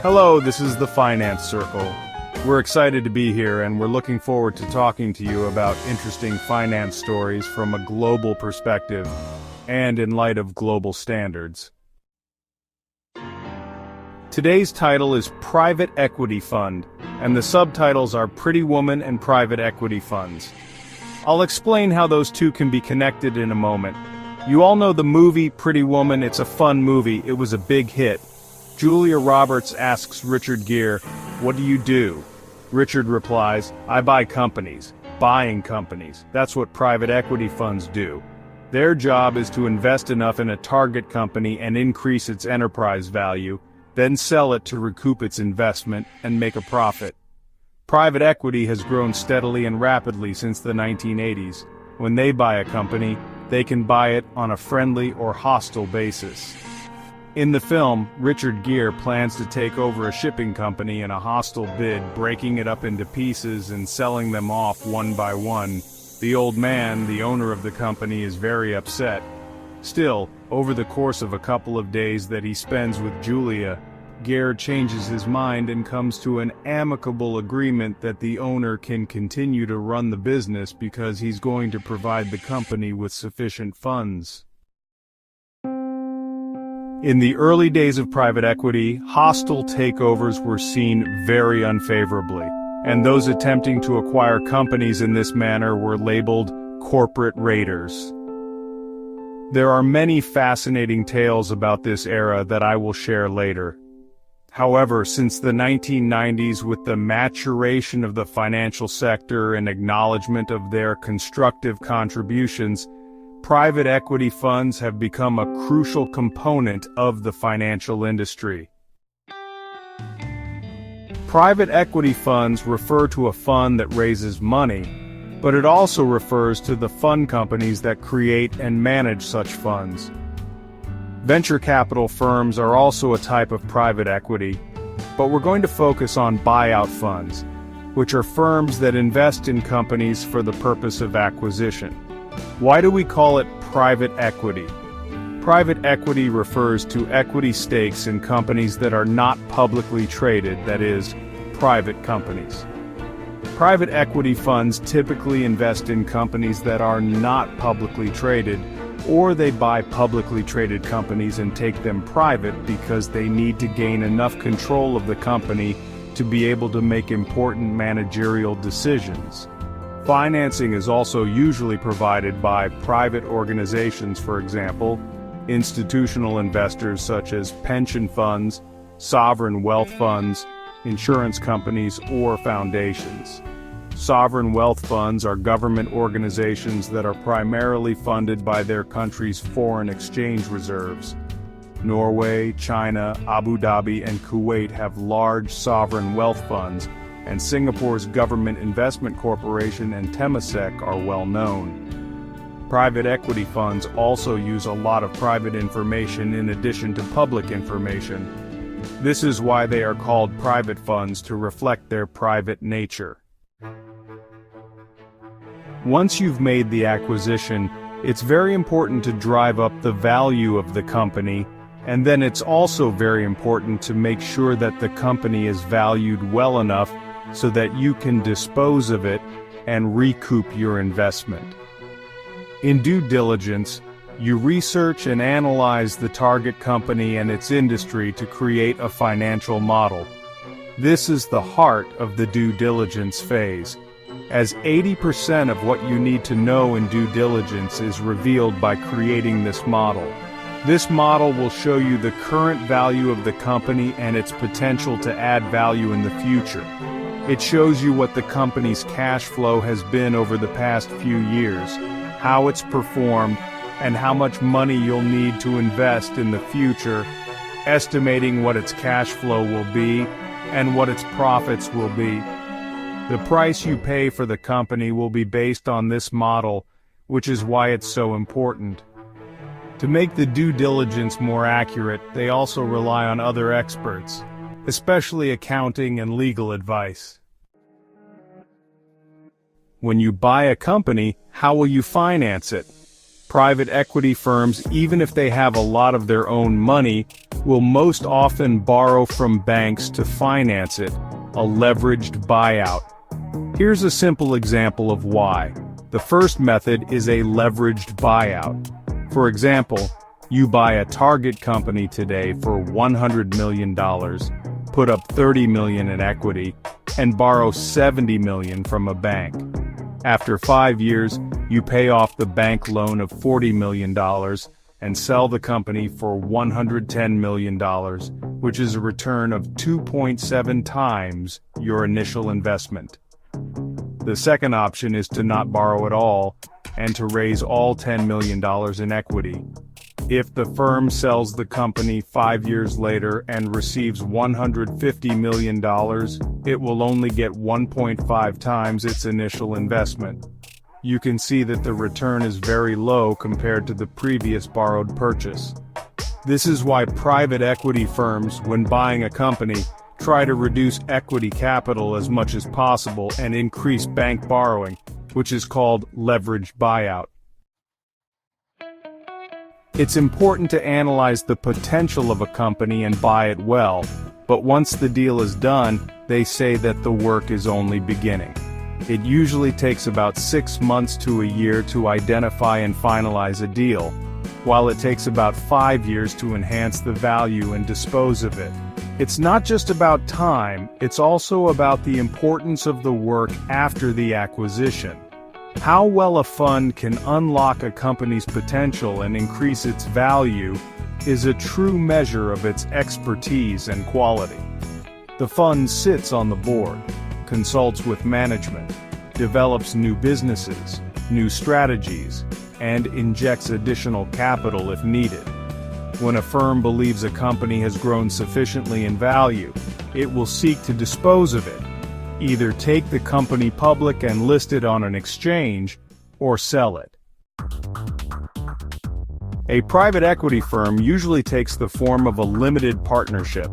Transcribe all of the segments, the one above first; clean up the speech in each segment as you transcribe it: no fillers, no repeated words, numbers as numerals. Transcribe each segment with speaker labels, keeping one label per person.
Speaker 1: Hello, this is the Finance Circle. We're excited to be here and we're looking forward to talking to you about interesting finance stories from a global perspective and in light of global standards. Today's title is Private Equity Fund, and the subtitles are Pretty Woman and Private Equity Funds. I'll explain how those two can be connected in a moment. You all know the movie Pretty Woman. It's a fun movie. It was a big hit. Julia Roberts asks Richard Gere, "What do you do?" Richard replies, "I buy companies." Buying companies. That's what private equity funds do. Their job is to invest enough in a target company and increase its enterprise value, then sell it to recoup its investment and make a profit. Private equity has grown steadily and rapidly since the 1980s. When they buy a company, they can buy it on a friendly or hostile basis. In the film, Richard Gere plans to take over a shipping company in a hostile bid, breaking it up into pieces and selling them off one by one. The old man, the owner of the company, is very upset. Still, over the course of a couple of days that he spends with Julia, Gere changes his mind and comes to an amicable agreement that the owner can continue to run the business because he's going to provide the company with sufficient funds. In the early days of private equity, hostile takeovers were seen very unfavorably, and those attempting to acquire companies in this manner were labeled corporate raiders. There are many fascinating tales about this era that I will share later. However, since the 1990s, with the maturation of the financial sector and acknowledgement of their constructive contributions, private equity funds have become a crucial component of the financial industry. Private equity funds refer to a fund that raises money, but it also refers to the fund companies that create and manage such funds. Venture capital firms are also a type of private equity, but we're going to focus on buyout funds, which are firms that invest in companies for the purpose of acquisition. Why do we call it private equity? Private equity refers to equity stakes in companies that are not publicly traded, that is, private companies. Private equity funds typically invest in companies that are not publicly traded, or they buy publicly traded companies and take them private because they need to gain enough control of the company to be able to make important managerial decisions. Financing is also usually provided by private organizations, for example, institutional investors such as pension funds, sovereign wealth funds, insurance companies, or foundations. Sovereign wealth funds are government organizations that are primarily funded by their country's foreign exchange reserves. Norway, China, Abu Dhabi, and Kuwait have large sovereign wealth funds, and Singapore's Government Investment Corporation and Temasek are well known. Private equity funds also use a lot of private information in addition to public information. This is why they are called private funds, to reflect their private nature. Once you've made the acquisition, it's very important to drive up the value of the company, and then it's also very important to make sure that the company is valued well enough so that you can dispose of it and recoup your investment. In due diligence, you research and analyze the target company and its industry to create a financial model. This is the heart of the due diligence phase, as 80% of what you need to know in due diligence is revealed by creating this model. This model will show you the current value of the company and its potential to add value in the future. It shows you what the company's cash flow has been over the past few years, how it's performed, and how much money you'll need to invest in the future, estimating what its cash flow will be and what its profits will be. The price you pay for the company will be based on this model, which is why it's so important. To make the due diligence more accurate, they also rely on other experts, especially accounting and legal advice. When you buy a company, how will you finance it? Private equity firms, even if they have a lot of their own money, will most often borrow from banks to finance it, a leveraged buyout. Here's a simple example of why. The first method is a leveraged buyout. For example, you buy a target company today for $100 million, put up $30 million in equity, and borrow $70 million from a bank. After 5 years, you pay off the bank loan of $40 million and sell the company for $110 million, which is a return of 2.7 times your initial investment. The second option is to not borrow at all and to raise all $10 million in equity. If the firm sells the company 5 years later and receives $150 million, it will only get 1.5 times its initial investment. You can see that the return is very low compared to the previous borrowed purchase. This is why private equity firms, when buying a company, try to reduce equity capital as much as possible and increase bank borrowing, which is called leveraged buyout. It's important to analyze the potential of a company and buy it well, but once the deal is done, they say that the work is only beginning. It usually takes about 6 months to a year to identify and finalize a deal, while it takes about 5 years to enhance the value and dispose of it. It's not just about time, it's also about the importance of the work after the acquisition. How well a fund can unlock a company's potential and increase its value is a true measure of its expertise and quality. The fund sits on the board, consults with management, develops new businesses, new strategies, and injects additional capital if needed. When a firm believes a company has grown sufficiently in value, it will seek to dispose of it. Either take the company public and list it on an exchange, or sell it. A private equity firm usually takes the form of a limited partnership.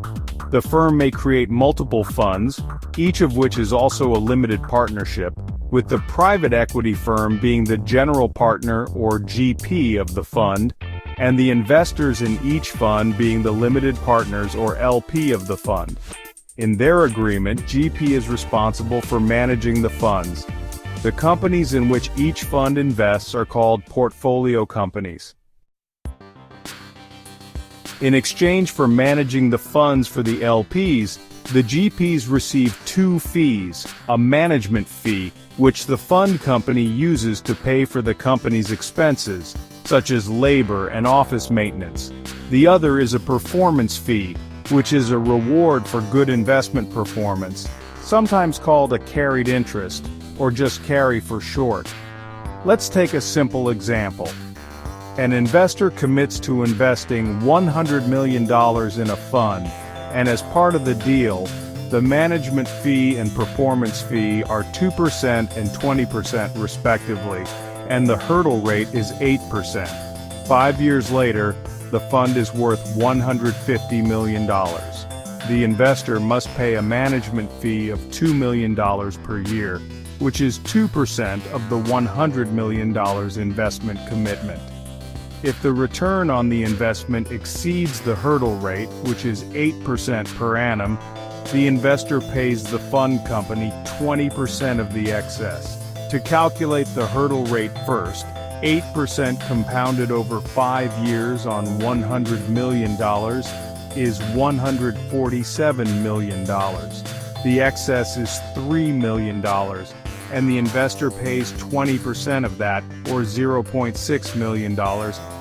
Speaker 1: The firm may create multiple funds, each of which is also a limited partnership, with the private equity firm being the general partner or GP of the fund, and the investors in each fund being the limited partners or LP of the fund. In their agreement, GP is responsible for managing the funds. The companies in which each fund invests are called portfolio companies. In exchange for managing the funds for the LPs, the GPs receive two fees: a management fee, which the fund company uses to pay for the company's expenses, such as labor and office maintenance. The other is a performance fee, which is a reward for good investment performance, sometimes called a carried interest, or just carry for short. Let's take a simple example. An investor commits to investing $100 million in a fund, and as part of the deal, the management fee and performance fee are 2% and 20% respectively, and the hurdle rate is 8%. 5 years later, the fund is worth $150 million. The investor must pay a management fee of $2 million per year, which is 2% of the $100 million investment commitment. If the return on the investment exceeds the hurdle rate, which is 8% per annum, the investor pays the fund company 20% of the excess. To calculate the hurdle rate first, 8% compounded over 5 years on $100 million is $147 million. The excess is $3 million, and the investor pays 20% of that, or $0.6 million,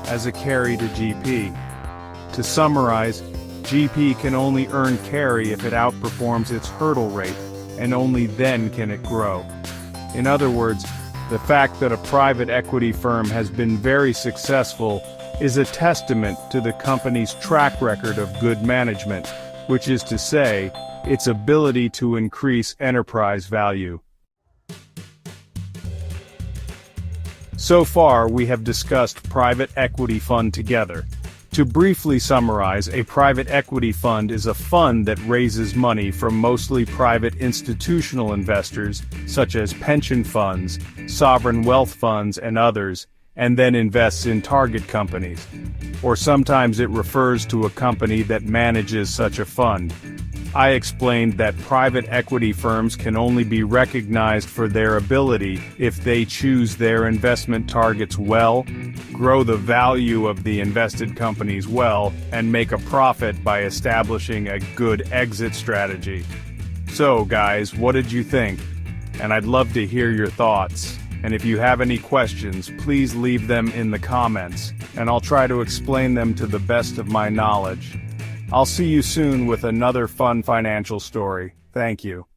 Speaker 1: as a carry to GP. To summarize, GP can only earn carry if it outperforms its hurdle rate, and only then can it grow. In other words, the fact that a private equity firm has been very successful is a testament to the company's track record of good management, which is to say, its ability to increase enterprise value. So far, we have discussed private equity fund together. To briefly summarize, a private equity fund is a fund that raises money from mostly private institutional investors, such as pension funds, sovereign wealth funds, and others, and then invests in target companies. Or sometimes it refers to a company that manages such a fund. I explained that private equity firms can only be recognized for their ability if they choose their investment targets well, grow the value of the invested companies well, and make a profit by establishing a good exit strategy. So guys, what did you think? And I'd love to hear your thoughts. And if you have any questions, please leave them in the comments, and I'll try to explain them to the best of my knowledge. I'll see you soon with another fun financial story. Thank you.